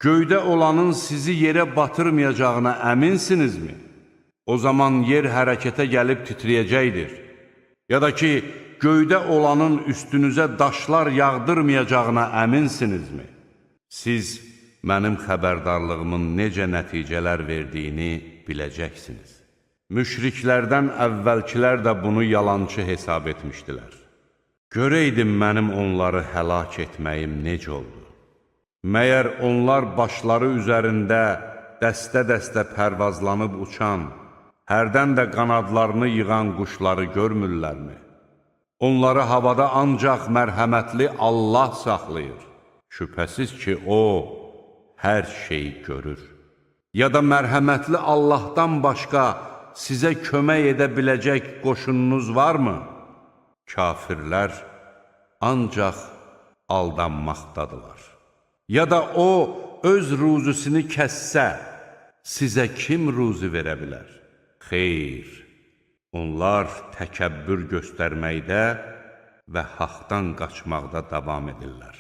Göydə olanın sizi yerə batırmayacağına əminsinizmi? O zaman yer hərəkətə gəlib titriyəcəkdir. Ya da ki, göydə olanın üstünüzə daşlar yağdırmayacağına əminsinizmi? Siz mənim xəbərdarlığımın necə nəticələr verdiyini biləcəksiniz. Müşriklərdən əvvəlkilər də bunu yalançı hesab etmişdilər. Görəydim mənim onları həlak etməyim necə oldu? Məyər onlar başları üzərində dəstə-dəstə pərvazlanıb uçan, hərdən də qanadlarını yığan quşları görmürlərmi? Onları havada ancaq mərhəmətli Allah saxlayır. Şübhəsiz ki, O hər şeyi görür. Ya da mərhəmətli Allahdan başqa sizə kömək edə biləcək qoşununuz varmı? Kafirlər ancaq aldanmaqdadılar. Ya da O öz ruzusunu kəssə, sizə kim ruzi verə bilər? Xeyr, onlar təkəbbür göstərməkdə və haqdan qaçmaqda davam edirlər.